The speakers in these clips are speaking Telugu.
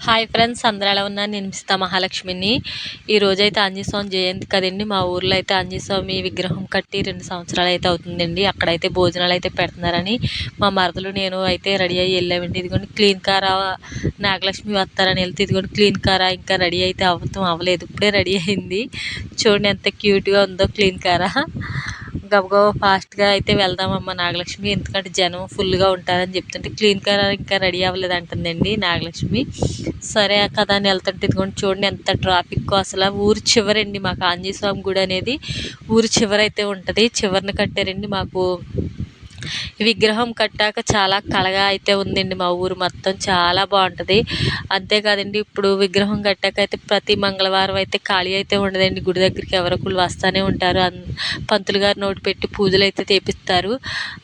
హాయ్ ఫ్రెండ్స్, అందరూ ఎలా ఉన్నారు? నేను సీతా మహాలక్ష్మిని. ఈరోజైతే ఆంజనేయ స్వామి జయంతి కదండి. మా ఊర్లో అయితే ఆంజనేయ స్వామి విగ్రహం కట్టి 2 సంవత్సరాలు అయితే అవుతుందండి. అక్కడైతే భోజనాలు అయితే పెడుతున్నారని మా మరదలు నేను అయితే రెడీ అయ్యి వెళ్ళామండి. ఇదిగోండి క్లీన్ కారా, నాగలక్ష్మి వస్తారని వెళ్తే ఇదిగోండి క్లీన్ కారా ఇంకా రెడీ అయితే అవ్వలేదు, ఇప్పుడే రెడీ అయింది. చూడండి ఎంత క్యూట్గా ఉందో క్లీన్ కారా. గబగబా ఫాస్ట్గా అయితే వెళ్దామమ్మ నాగలక్ష్మి, ఎందుకంటే జనం ఫుల్గా ఉంటారని చెప్తుంటే క్లీన్ కార్ ఇంకా రెడీ అవ్వలేదు అంటుందండి నాగలక్ష్మి. సరే కదా అని వెళ్తుంటే ఇదిగోండి చూడండి ఎంత ట్రాఫిక్. అసలు ఊరి చివరండి మాకు ఆంజనేయ స్వామి గుడి అనేది ఊరి చివరైతే ఉంటుంది. చివరిని కట్టారండి. మాకు విగ్రహం కట్టాక చాలా కళగా అయితే ఉందండి. మా ఊరు మొత్తం చాలా బాగుంటుంది. అంతేకాదండి, ఇప్పుడు విగ్రహం కట్టాక అయితే ప్రతి మంగళవారం అయితే ఖాళీ అయితే ఉండదండి. గుడి దగ్గరికి ఎవరొకరు వస్తూనే ఉంటారు. పంతులు గారు నోటి పెట్టి పూజలు అయితే చేపిస్తారు.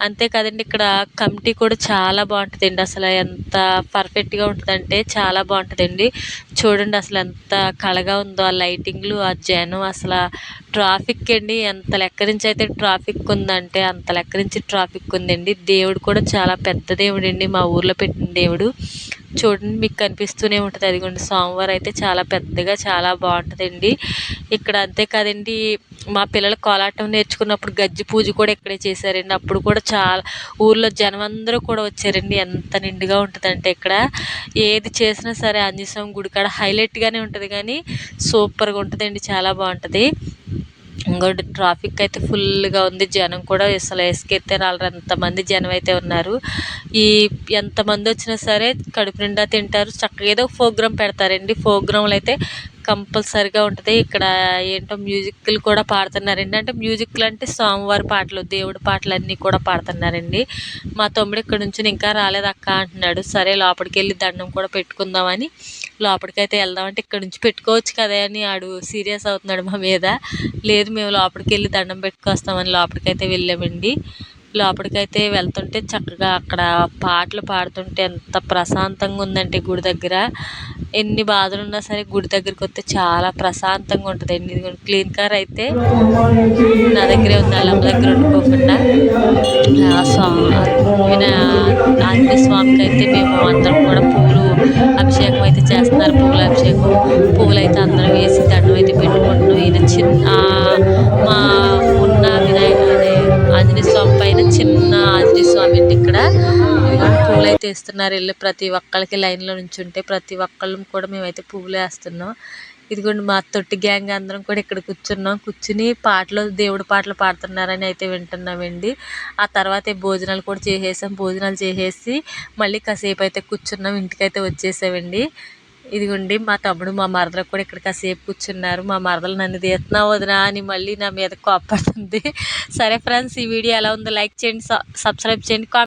అంతేకాదండి, ఇక్కడ కమిటీ కూడా చాలా బాగుంటుందండి. అసలు ఎంత పర్ఫెక్ట్గా ఉంటుందంటే చాలా బాగుంటుందండి. చూడండి అసలు ఎంత కళగా ఉందో ఆ లైటింగ్లు, ఆ జనం, అసలు ట్రాఫిక్ అండి. ఎంత లెక్క నుంచి అయితే ట్రాఫిక్ ఉందంటే అంత లెక్క నుంచి ట్రాఫిక్ ఉందండి. దేవుడు కూడా చాలా పెద్ద దేవుడు అండి, మా ఊర్లో పెట్టిన దేవుడు. చూడండి మీకు కనిపిస్తూనే ఉంటుంది. అదిగోండి సోమవారం అయితే చాలా పెద్దగా చాలా బాగుంటుందండి ఇక్కడ. అంతేకాదండి, మా పిల్లలు కోలాటం నేర్చుకున్నప్పుడు గజ్జి పూజ కూడా ఇక్కడే చేశారండి. అప్పుడు కూడా చాలా ఊర్లో జనం అందరూ కూడా వచ్చారండి. ఎంత నిండుగా ఉంటుందంటే ఇక్కడ ఏది చేసినా సరే ఆంజనేయ స్వామి గుడి కాడ హైలైట్గానే ఉంటుంది, కానీ సూపర్గా ఉంటుందండి, చాలా బాగుంటుంది. ఇంకోటి ట్రాఫిక్ అయితే ఫుల్గా ఉంది. జనం కూడా అసలు ఎసుకెత్తే రాలరు, ఎంతమంది జనం అయితే ఉన్నారు. ఎంతమంది వచ్చినా సరే కడుపు నిండా తింటారు. చక్కగా ఏదో ప్రోగ్రాం పెడతారండి. ప్రోగ్రాంలు అయితే కంపల్సరిగా ఉంటుంది. ఇక్కడ ఏంటో మ్యూజిక్లు కూడా పాడుతున్నారండి. అంటే మ్యూజిక్లు అంటే స్వామివారి పాటలు, దేవుడి పాటలు అన్నీ కూడా పాడుతున్నారండి. మా తమ్ముడు ఇక్కడ నుంచి ఇంకా రాలేదు అక్క అంటున్నాడు. సరే లోపలికి వెళ్ళి దండం కూడా పెట్టుకుందామని లోపలికైతే వెళ్దామంటే ఇక్కడ నుంచి పెట్టుకోవచ్చు కదా అని ఆడు సీరియస్ అవుతున్నాడు మా మీద. లేదు మేము లోపలికి వెళ్ళి దండం పెట్టుకొస్తామని లోపలికైతే వెళ్ళామండి. లోపలికైతే వెళ్తుంటే చక్కగా అక్కడ పాటలు పాడుతుంటే ఎంత ప్రశాంతంగా ఉందంటే గుడి దగ్గర ఎన్ని బాధలు ఉన్నా సరే గుడి దగ్గరికి వస్తే చాలా ప్రశాంతంగా ఉంటుందండి. ఇది క్లీన్ కార్ అయితే నా దగ్గరే ఉంది, వాళ్ళ అమ్మ దగ్గర ఉండిపోకుండా. ఆంజనేయ స్వామికి అయితే మేము అందరం కూడా పువ్వులు అభిషేకం అయితే చేస్తున్నారు. పువ్వుల అభిషేకం, పువ్వులు అయితే అందరం వేసి దండం అయితే పెట్టుకుంటున్నాం. ఈయన మా ఉన్న ఆంజనేయ స్వామి పైన చిన్న ఆంజనేయ స్వామి అండి. ఇక్కడ పువ్వులు అయితే వేస్తున్నారు. వెళ్ళి ప్రతి ఒక్కరికి లైన్లో నుంచి ఉంటే ప్రతి ఒక్కళ్ళం కూడా మేమైతే పువ్వులు వేస్తున్నాం. ఇదిగోండి మా తొట్టి గ్యాంగ్ అందరం కూడా ఇక్కడ కూర్చుని పాటలు, దేవుడి పాటలు పాడుతున్నారని అయితే వింటున్నామండి. ఆ తర్వాత భోజనాలు కూడా చేసేసాం. భోజనాలు చేసేసి మళ్ళీ కాసేపు అయితే కూర్చున్నాం, ఇంటికైతే వచ్చేసామండి. ఇదిగోండి మా తమ్ముడు మా మరదలు కూడా ఇక్కడ కాసేపు కూర్చున్నారు. మా మరదలు నన్ను తీస్తున్నావు వదినా అని మళ్ళీ నా మీద కోపడుతుంది. సరే ఫ్రెండ్స్, ఈ వీడియో ఎలా ఉందో లైక్ చేయండి, సబ్స్క్రైబ్ చేయండి.